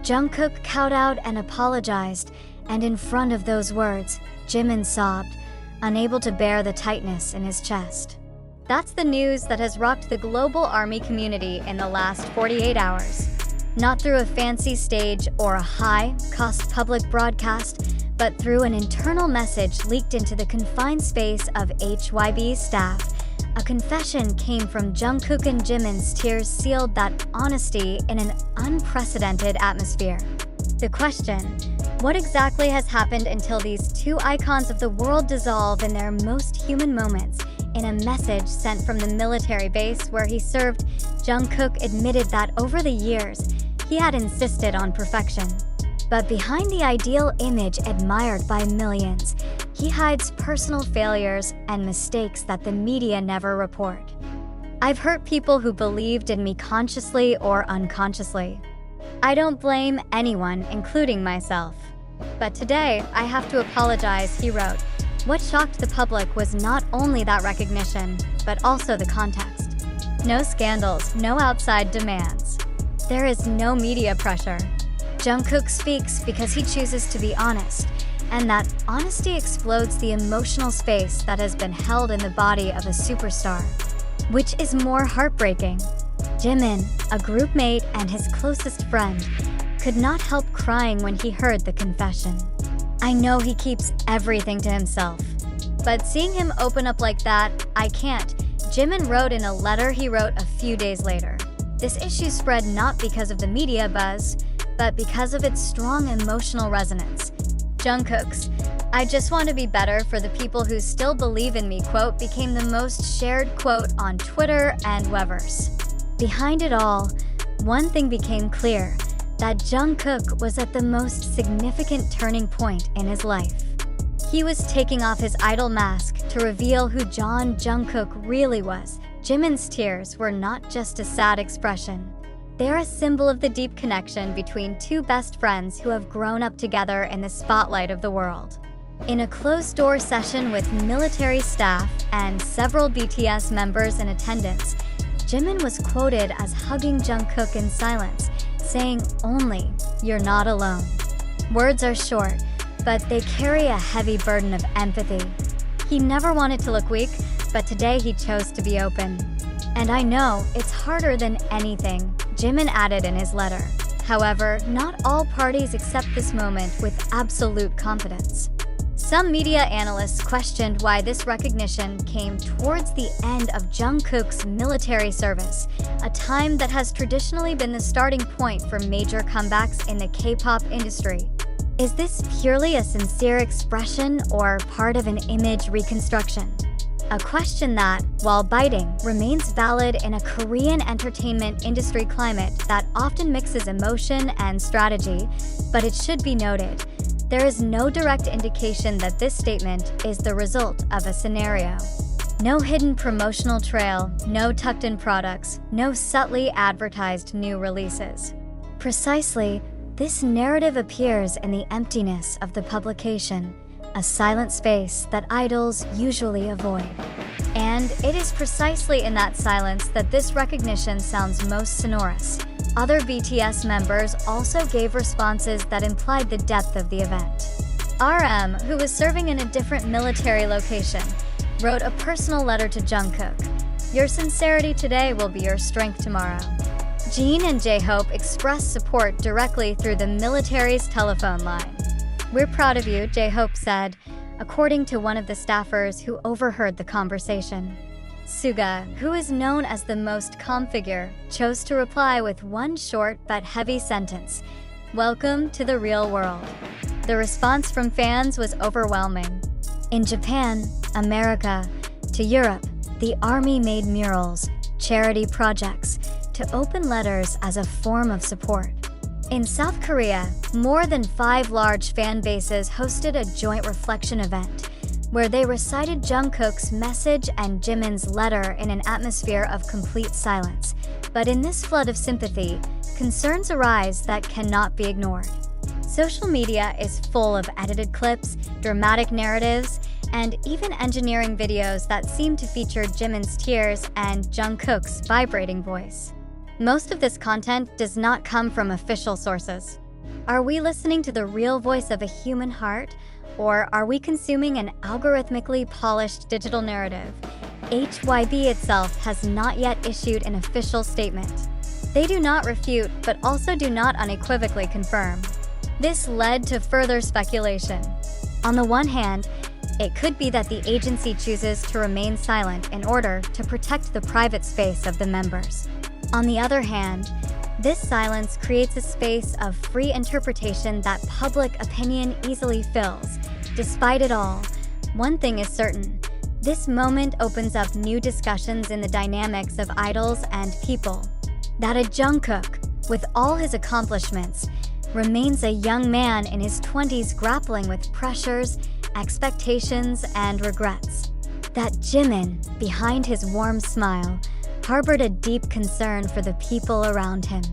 Jungkook kowtowed and apologized, and in front of those words, Jimin sobbed, unable to bear the tightness in his chest. That's the news that has rocked the global ARMY community in the last 48 hours. Not through a fancy stage or a high-cost public broadcast, but through an internal message leaked into the confined space of HYB's staff. A confession came from Jungkook, and Jimin's tears sealed that honesty in an unprecedented atmosphere. The question: what exactly has happened until these two icons of the world dissolve in their most human moments? In a message sent from the military base where he served, Jungkook admitted that over the years, he had insisted on perfection. But behind the ideal image admired by millions, he hides personal failures and mistakes that the media never report. I've hurt people who believed in me consciously or unconsciously. I don't blame anyone, including myself. But today, I have to apologize, he wrote. What shocked the public was not only that recognition, but also the context. No scandals, no outside demands. There is no media pressure. Jungkook speaks because he chooses to be honest, and that honesty explodes the emotional space that has been held in the body of a superstar. Which is more heartbreaking? Jimin, a group mate and his closest friend, could not help crying when he heard the confession. I know he keeps everything to himself, but seeing him open up like that, I can't, Jimin wrote in a letter he wrote a few days later. This issue spread not because of the media buzz, but because of its strong emotional resonance. Jungkook's "I just want to be better for the people who still believe in me" quote became the most shared quote on Twitter and Weverse. Behind it all, one thing became clear: that Jungkook was at the most significant turning point in his life. He was taking off his idol mask to reveal who Jungkook really was. Jimin's tears were not just a sad expression. They're a symbol of the deep connection between two best friends who have grown up together in the spotlight of the world. In a closed-door session with military staff and several BTS members in attendance, Jimin was quoted as hugging Jungkook in silence, saying only, "You're not alone." Words are short, but they carry a heavy burden of empathy. He never wanted to look weak, but today he chose to be open. And I know it's harder than anything, Jimin added in his letter. However, not all parties accept this moment with absolute confidence. Some media analysts questioned why this recognition came towards the end of Jungkook's military service, a time that has traditionally been the starting point for major comebacks in the K-pop industry. Is this purely a sincere expression or part of an image reconstruction? A question that, while biting, remains valid in a Korean entertainment industry climate that often mixes emotion and strategy, but it should be noted, there is no direct indication that this statement is the result of a scenario. No hidden promotional trail, no tucked-in products, no subtly advertised new releases. Precisely, this narrative appears in the emptiness of the publication, a silent space that idols usually avoid. And it is precisely in that silence that this recognition sounds most sonorous. Other BTS members also gave responses that implied the depth of the event. RM, who was serving in a different military location, wrote a personal letter to Jungkook. "Your sincerity today will be your strength tomorrow." Jin and J-Hope expressed support directly through the military's telephone line. "We're proud of you," J-Hope said, according to one of the staffers who overheard the conversation. Suga, who is known as the most calm figure, chose to reply with one short but heavy sentence: "Welcome to the real world." The response from fans was overwhelming. In Japan, America, to Europe, the ARMY made murals, charity projects, to open letters as a form of support. In South Korea, more than 5 large fan bases hosted a joint reflection event, where they recited Jungkook's message and Jimin's letter in an atmosphere of complete silence. But in this flood of sympathy, concerns arise that cannot be ignored. Social media is full of edited clips, dramatic narratives, and even engineering videos that seem to feature Jimin's tears and Jungkook's vibrating voice. Most of this content does not come from official sources. Are we listening to the real voice of a human heart, or are we consuming an algorithmically polished digital narrative? HYB itself has not yet issued an official statement. They do not refute, but also do not unequivocally confirm. This led to further speculation. On the one hand, it could be that the agency chooses to remain silent in order to protect the private space of the members. On the other hand, this silence creates a space of free interpretation that public opinion easily fills. Despite it all, one thing is certain. This moment opens up new discussions in the dynamics of idols and people. That a Jungkook, with all his accomplishments, remains a young man in his 20s grappling with pressures, expectations, and regrets. That Jimin, behind his warm smile, harbored a deep concern for the people around him.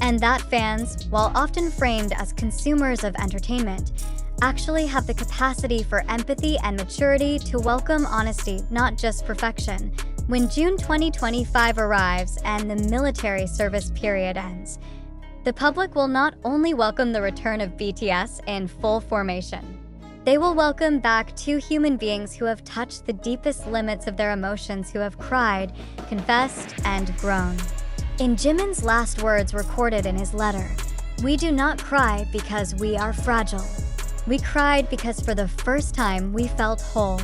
And that fans, while often framed as consumers of entertainment, actually have the capacity for empathy and maturity to welcome honesty, not just perfection. When June 2025 arrives and the military service period ends, the public will not only welcome the return of BTS in full formation, they will welcome back two human beings who have touched the deepest limits of their emotions, who have cried, confessed, and grown. In Jimin's last words recorded in his letter, "We do not cry because we are fragile. We cried because for the first time we felt whole."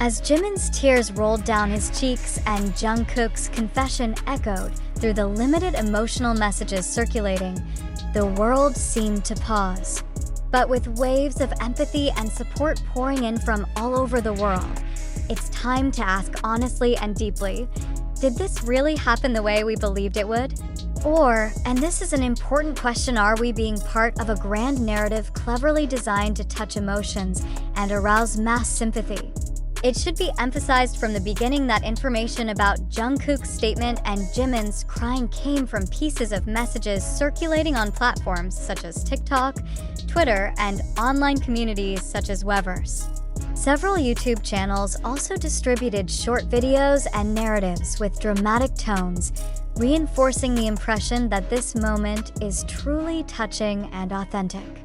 As Jimin's tears rolled down his cheeks and Jungkook's confession echoed through the limited emotional messages circulating, the world seemed to pause. But with waves of empathy and support pouring in from all over the world, it's time to ask honestly and deeply, did this really happen the way we believed it would? Or, and this is an important question, are we being part of a grand narrative cleverly designed to touch emotions and arouse mass sympathy? It should be emphasized from the beginning that information about Jungkook's statement and Jimin's crying came from pieces of messages circulating on platforms such as TikTok, Twitter, and online communities such as Weverse. Several YouTube channels also distributed short videos and narratives with dramatic tones, reinforcing the impression that this moment is truly touching and authentic.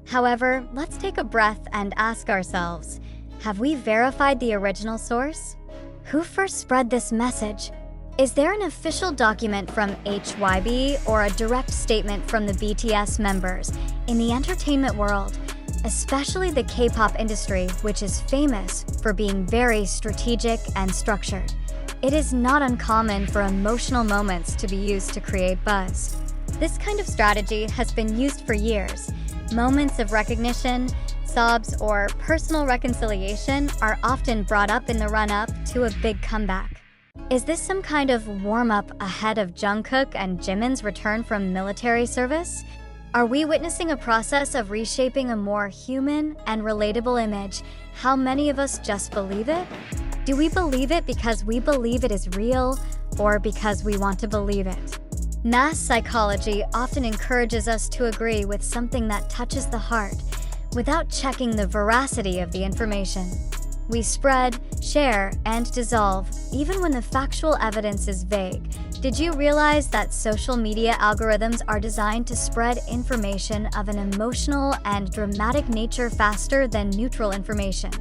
However, let's take a breath and ask ourselves, have we verified the original source? Who first spread this message? Is there an official document from HYB or a direct statement from the BTS members? In the entertainment world, especially the K-pop industry, which is famous for being very strategic and structured, it is not uncommon for emotional moments to be used to create buzz. This kind of strategy has been used for years. Moments of recognition, sobs, or personal reconciliation are often brought up in the run-up to a big comeback. Is this some kind of warm-up ahead of Jungkook and Jimin's return from military service? Are we witnessing a process of reshaping a more human and relatable image? How many of us just believe it? Do we believe it because we believe it is real, or because we want to believe it? Mass psychology often encourages us to agree with something that touches the heart, without checking the veracity of the information. We spread, share, and dissolve, even when the factual evidence is vague. Did you realize that social media algorithms are designed to spread information of an emotional and dramatic nature faster than neutral information?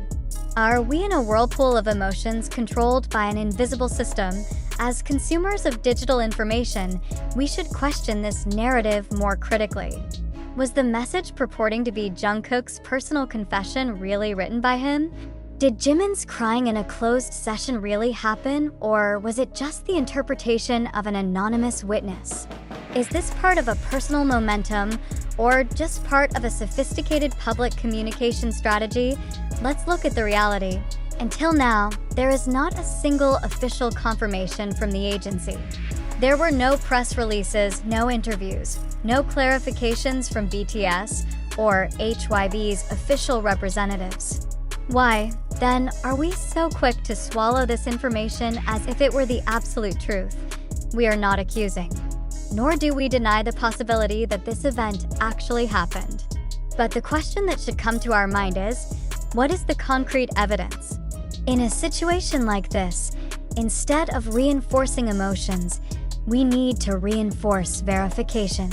Are we in a whirlpool of emotions controlled by an invisible system? As consumers of digital information, we should question this narrative more critically. Was the message purporting to be Jungkook's personal confession really written by him? Did Jimin's crying in a closed session really happen, or was it just the interpretation of an anonymous witness? Is this part of a personal momentum, or just part of a sophisticated public communication strategy? Let's look at the reality. Until now, there is not a single official confirmation from the agency. There were no press releases, no interviews, no clarifications from BTS or HYB's official representatives. Why, then, are we so quick to swallow this information as if it were the absolute truth? We are not accusing, nor do we deny the possibility that this event actually happened. But the question that should come to our mind is, what is the concrete evidence? In a situation like this, instead of reinforcing emotions, we need to reinforce verification.